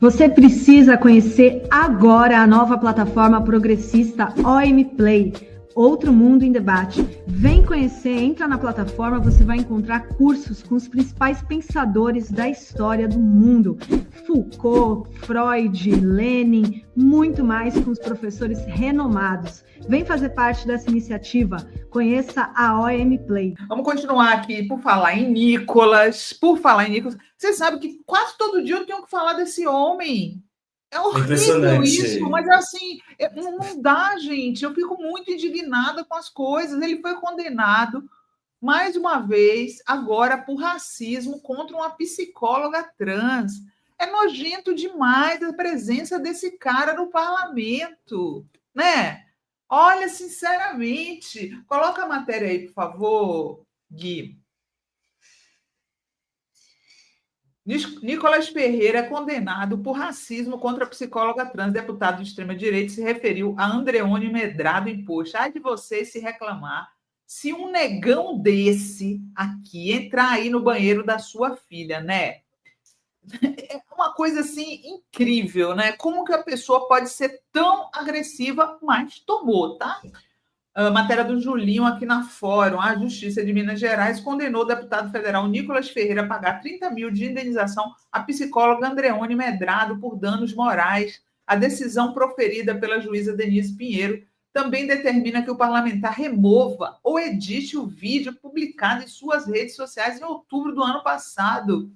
Você precisa conhecer agora a nova plataforma progressista OM Play, Outro Mundo em Debate. Vem conhecer, entra na plataforma, você vai encontrar cursos com os principais pensadores da história do mundo. Foucault, Freud, Lenin, muito mais com os professores renomados. Vem fazer parte dessa iniciativa. Conheça a OM Play. Vamos continuar aqui, por falar em Nicolas. Você sabe que quase todo dia eu tenho que falar desse homem. É horrível isso, mas assim, não dá, gente. Eu fico muito indignada com as coisas. Ele foi condenado, mais uma vez, agora por racismo contra uma psicóloga trans. É nojento demais a presença desse cara no parlamento, né? Olha, sinceramente, coloca a matéria aí, por favor, Gui. Nicolas Ferreira é condenado por racismo contra a psicóloga trans. Deputado de extrema-direita se referiu a Andreone Medrado em post. Ai de você se reclamar se um negão desse aqui entrar aí no banheiro da sua filha, né? É uma coisa assim incrível, né? Como que a pessoa pode ser tão agressiva, mas tomou, tá? A matéria do Julinho aqui na Fórum. A Justiça de Minas Gerais condenou o deputado federal Nicolas Ferreira a pagar 30 mil de indenização à psicóloga Andreone Medrado por danos morais. A decisão proferida pela juíza Denise Pinheiro também determina que o parlamentar remova ou edite o vídeo publicado em suas redes sociais em outubro do ano passado,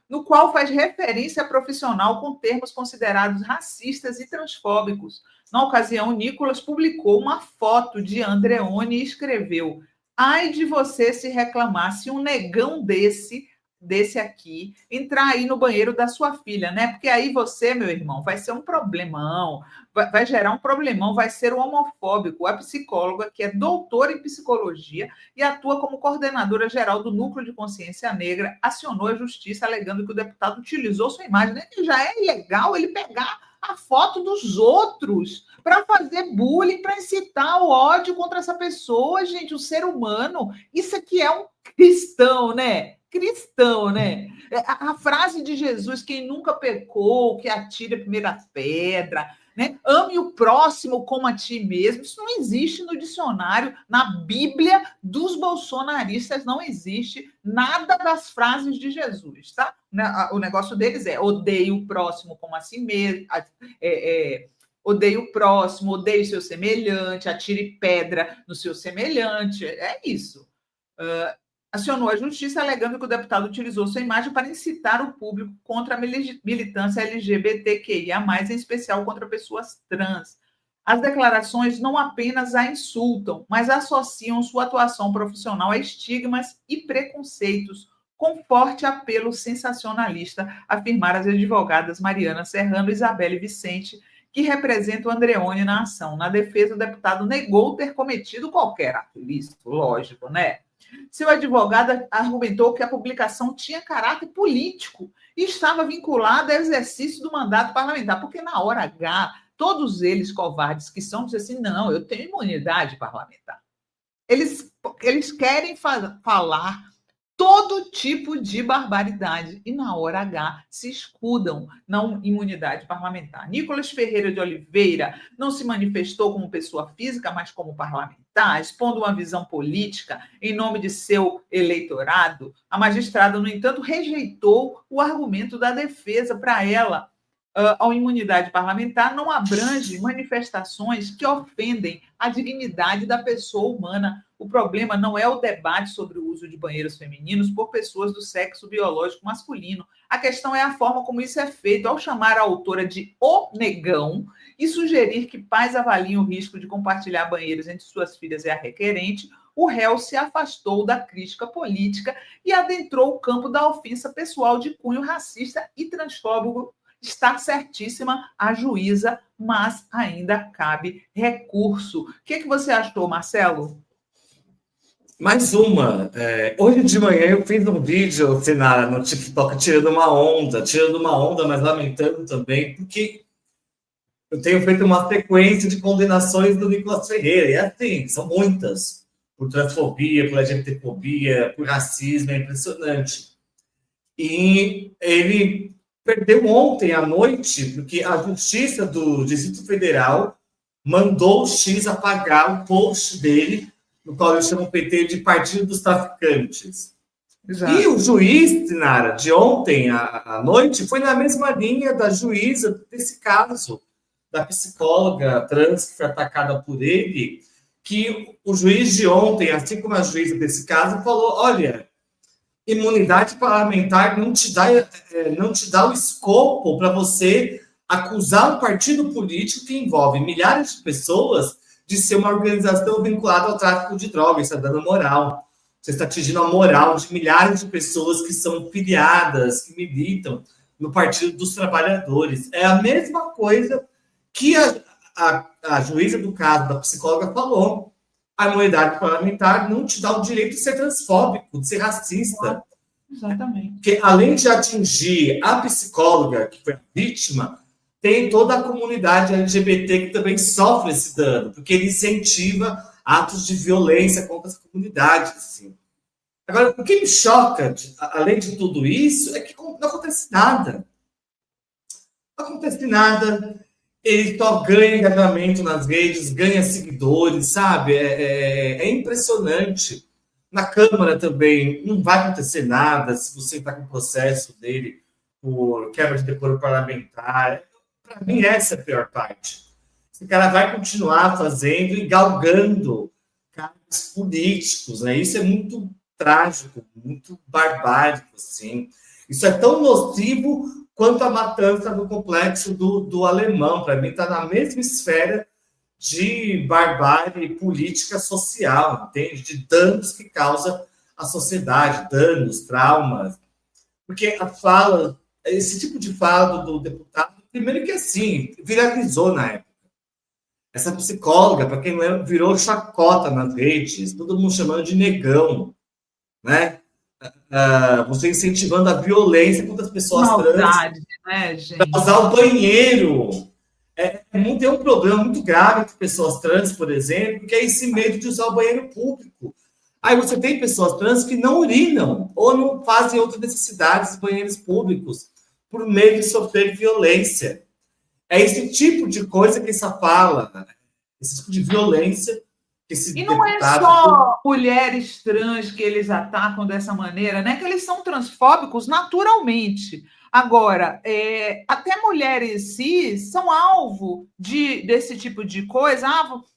no qual faz referência a profissional com termos considerados racistas e transfóbicos. Na ocasião, Nicolas publicou uma foto de Andreone e escreveu: ai de você se reclamar se um negão desse aqui entrar aí no banheiro da sua filha, né? Porque aí você, meu irmão, vai ser um problemão, vai gerar um problemão, vai ser um homofóbico. A psicóloga, que é doutora em psicologia e atua como coordenadora geral do Núcleo de Consciência Negra, acionou a justiça alegando que o deputado utilizou sua imagem, né? E já é ilegal ele pegar a foto dos outros para fazer bullying, para incitar o ódio contra essa pessoa, gente, um ser humano. Isso aqui é um cristão, né? Cristão, né? A frase de Jesus, quem nunca pecou, que atire a primeira pedra, né? Ame o próximo como a ti mesmo. Isso não existe no dicionário, na Bíblia dos bolsonaristas não existe nada das frases de Jesus, tá? O negócio deles é odeie o próximo como a si mesmo, odeie o próximo, odeie o seu semelhante, atire pedra no seu semelhante, é isso. Acionou a justiça alegando que o deputado utilizou sua imagem para incitar o público contra a militância LGBTQIA+, em especial contra pessoas trans. As declarações não apenas a insultam, mas associam sua atuação profissional a estigmas e preconceitos, com forte apelo sensacionalista, afirmaram as advogadas Mariana Serrano e Isabelle Vicente, que representam Andreone na ação. Na defesa, o deputado negou ter cometido qualquer ato ilícito, lógico, né? Seu advogado argumentou que a publicação tinha caráter político e estava vinculada ao exercício do mandato parlamentar, porque na hora H, todos eles covardes que são, dizem assim, não, eu tenho imunidade parlamentar. Eles querem falar todo tipo de barbaridade e na hora H se escudam na imunidade parlamentar. Nicolas Ferreira de Oliveira não se manifestou como pessoa física, mas como parlamentar, expondo uma visão política em nome de seu eleitorado. A magistrada, no entanto, rejeitou o argumento da defesa. Para ela, a imunidade parlamentar não abrange manifestações que ofendem a dignidade da pessoa humana. O problema não é o debate sobre o uso de banheiros femininos por pessoas do sexo biológico masculino. A questão é a forma como isso é feito. Ao chamar a autora de o negão e sugerir que pais avaliem o risco de compartilhar banheiros entre suas filhas e a requerente, o réu se afastou da crítica política e adentrou o campo da ofensa pessoal de cunho racista e transfóbico. Está certíssima a juíza, mas ainda cabe recurso. O que você achou, Marcelo? Mais uma. Hoje de manhã eu fiz um vídeo assim, no TikTok tirando uma onda, mas lamentando também, porque eu tenho feito uma sequência de condenações do Nicolas Ferreira, e assim, são muitas, por transfobia, por LGBTfobia, por racismo, é impressionante. E ele perdeu ontem à noite, porque a Justiça do Distrito Federal mandou o X apagar o post dele, no qual eles chamam o PT de Partido dos Traficantes. Exato. E o juiz, Sinara, de ontem à noite, foi na mesma linha da juíza desse caso, da psicóloga trans que foi atacada por ele, que o juiz de ontem, assim como a juíza desse caso, falou, olha, imunidade parlamentar não te dá o escopo para você acusar um partido político que envolve milhares de pessoas de ser uma organização vinculada ao tráfico de drogas, isso é dano moral. Você está atingindo a moral de milhares de pessoas que são filiadas, que militam no Partido dos Trabalhadores. É a mesma coisa que a juíza do caso, da psicóloga, falou. A imunidade parlamentar não te dá o direito de ser transfóbico, de ser racista. Exatamente. Porque, além de atingir a psicóloga, que foi a vítima, tem toda a comunidade LGBT que também sofre esse dano, porque ele incentiva atos de violência contra essa comunidade. Assim. Agora, o que me choca, além de tudo isso, é que não acontece nada. Não acontece nada. Ele só ganha engajamento nas redes, ganha seguidores, sabe? É impressionante. Na Câmara também não vai acontecer nada se você está com o processo dele por quebra de decoro parlamentar. Para mim, essa é a pior parte. Esse cara vai continuar fazendo e galgando cargos políticos, né? Isso é muito trágico, muito barbárico, assim. Isso é tão nocivo quanto a matança do complexo do Alemão. Para mim, está na mesma esfera de barbárie política social, entende? De danos que causa a sociedade, danos, traumas. Porque a fala, esse tipo de fala do deputado, primeiro que assim, viralizou na época. Essa psicóloga, para quem lembra, virou chacota nas redes, todo mundo chamando de negão, né? Você incentivando a violência contra as pessoas maldade, trans. Né, gente? Para usar o banheiro. Tem um problema muito grave com pessoas trans, por exemplo, que é esse medo de usar o banheiro público. Aí você tem pessoas trans que não urinam ou não fazem outras necessidades em banheiros públicos por medo de sofrer violência. É esse tipo de coisa que essa fala, esse tipo de violência que esse E não deputado... é só mulheres trans que eles atacam dessa maneira, né? Que eles são transfóbicos naturalmente. Agora, até mulheres cis são alvo desse tipo de coisa.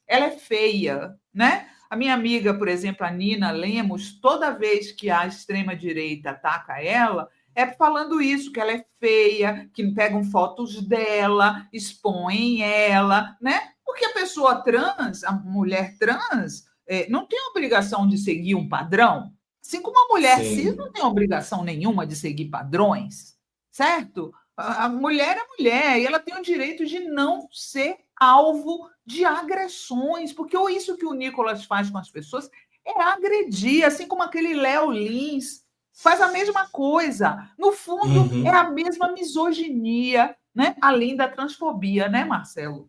Ela é feia, né? A minha amiga, por exemplo, a Nina Lemos, toda vez que a extrema-direita ataca ela, é falando isso, que ela é feia, que pegam fotos dela, expõem ela, né? Porque a pessoa trans, a mulher trans, não tem obrigação de seguir um padrão, assim como a mulher cis não tem obrigação nenhuma de seguir padrões, certo? A mulher é mulher e ela tem o direito de não ser alvo de agressões, porque isso que o Nicolas faz com as pessoas é agredir, assim como aquele Léo Lins faz a mesma coisa. No fundo, é a mesma misoginia, né? Além da transfobia, né, Marcelo?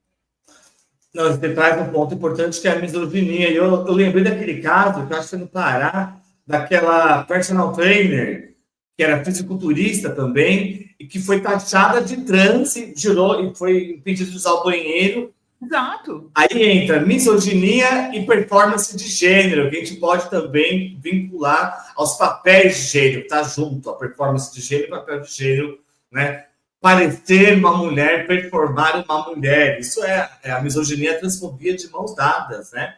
Não, você traz um ponto importante que é a misoginia. Eu lembrei daquele caso, que eu acho que foi no Pará, daquela personal trainer, que era fisiculturista também, e que foi taxada de trans e foi impedida de usar o banheiro. Exato. Aí entra misoginia e performance de gênero, que a gente pode também vincular aos papéis de gênero, tá junto, a performance de gênero e papel de gênero, né? Parecer uma mulher, performar uma mulher. Isso é a misoginia e a transfobia de mãos dadas, né?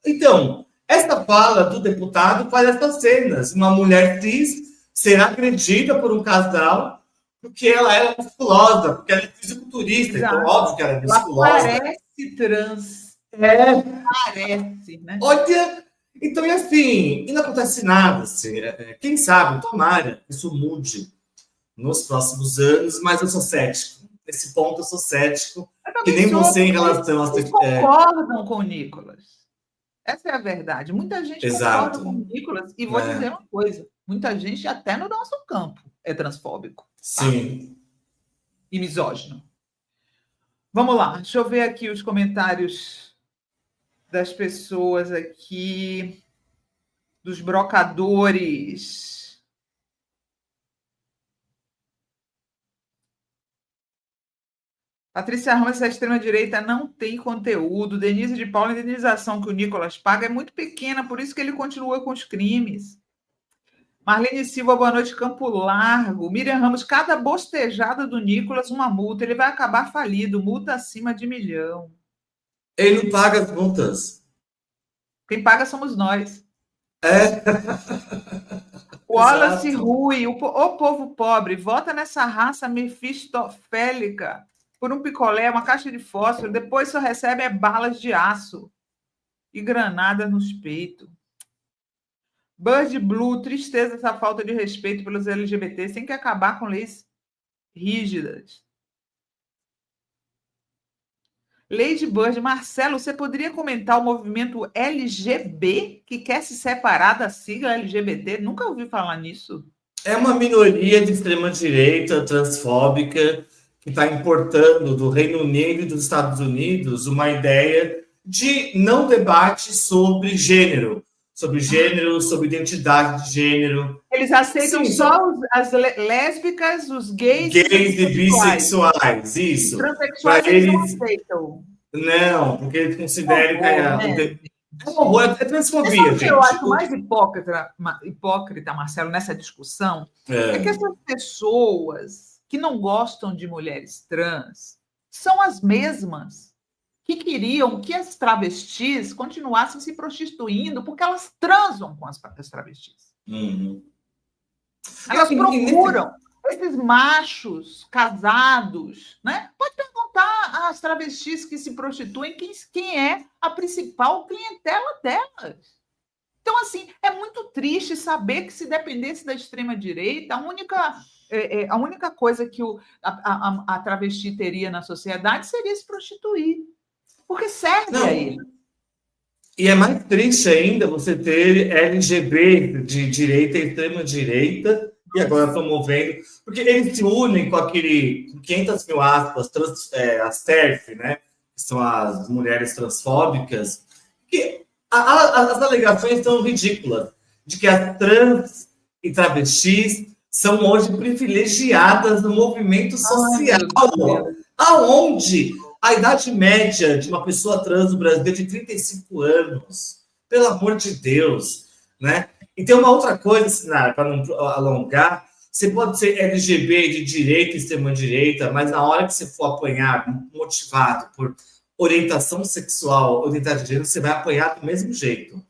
Então, essa fala do deputado faz essas cenas. Uma mulher cis ser agredida por um casal porque ela é musculosa, porque ela é fisiculturista. Exato. Então, óbvio que ela é musculosa. Ela parece trans. Parece, né? Olha, então, e assim, e não acontece nada. Assim, quem sabe, tomara, isso mude nos próximos anos, mas eu sou cético. Nesse ponto, eu sou cético, que nem você em relação a... Vocês concordam com o Nicolas. Essa é a verdade. Muita gente Exato. concorda com o Nicolas. E vou dizer uma coisa. Muita gente, até no nosso campo, é transfóbico. Sim. E misógino. Vamos lá. Deixa eu ver aqui os comentários das pessoas aqui, dos brocadores. Patrícia Ramos, essa extrema-direita não tem conteúdo. Denise de Paula, a indenização que o Nicolas paga é muito pequena, por isso que ele continua com os crimes. Marlene Silva, boa noite, Campo Largo. Miriam Ramos, cada bostejada do Nicolas, uma multa. Ele vai acabar falido, multa acima de 1 milhão. Ele não paga as multas. Quem paga somos nós. O Exato. Wallace Rui, o povo pobre, vota nessa raça mefistofélica por um picolé, uma caixa de fósforo, depois só recebe balas de aço e granadas nos peitos. Bird Blue, tristeza essa falta de respeito pelos LGBTs, tem que acabar com leis rígidas. Lady Bird, Marcelo, você poderia comentar o movimento LGB que quer se separar da sigla LGBT? Nunca ouvi falar nisso. É uma minoria de extrema-direita transfóbica que está importando do Reino Unido e dos Estados Unidos uma ideia de não debate sobre gênero, sobre identidade de gênero. Eles aceitam só as lésbicas, os gays e bissexuais, isso. Transexuais eles não aceitam. Não, porque eles consideram que é um horror, é transfobia, gente. Eu acho mais hipócrita, Marcelo, nessa discussão, é que essas pessoas que não gostam de mulheres trans são as mesmas que queriam que as travestis continuassem se prostituindo porque elas transam com as travestis. Uhum. Elas procuram esses machos casados, né? Pode perguntar às travestis que se prostituem quem é a principal clientela delas. Então, assim, é muito triste saber que se dependesse da extrema-direita, a única coisa que a travesti teria na sociedade seria se prostituir. Porque serve a ele. E é mais triste ainda você ter LGB de direita e extrema-direita, e agora promovendo, porque eles se unem com aquele, 500 mil aspas, as TERF, né? Que são as mulheres transfóbicas, que as alegações são ridículas, de que as trans e travestis são hoje privilegiadas no movimento social. Aonde a idade média de uma pessoa trans no Brasil é de 35 anos. Pelo amor de Deus, né? E tem uma outra coisa, para não alongar, você pode ser LGB de direita, extrema-direita, mas na hora que você for apanhar, motivado por orientação sexual, orientação de gênero, você vai apanhar do mesmo jeito.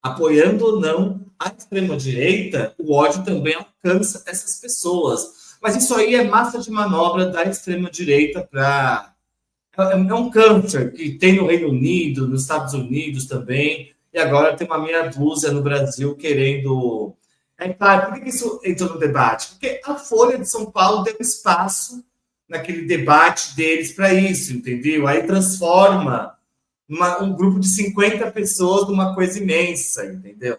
Apoiando ou não a extrema-direita, o ódio também alcança essas pessoas. Mas isso aí é massa de manobra da extrema-direita para... É um câncer que tem no Reino Unido, nos Estados Unidos também, e agora tem uma meia dúzia no Brasil querendo... Claro, por que isso entrou no debate? Porque a Folha de São Paulo deu espaço naquele debate deles para isso, entendeu? Aí transforma um grupo de 50 pessoas numa coisa imensa, entendeu?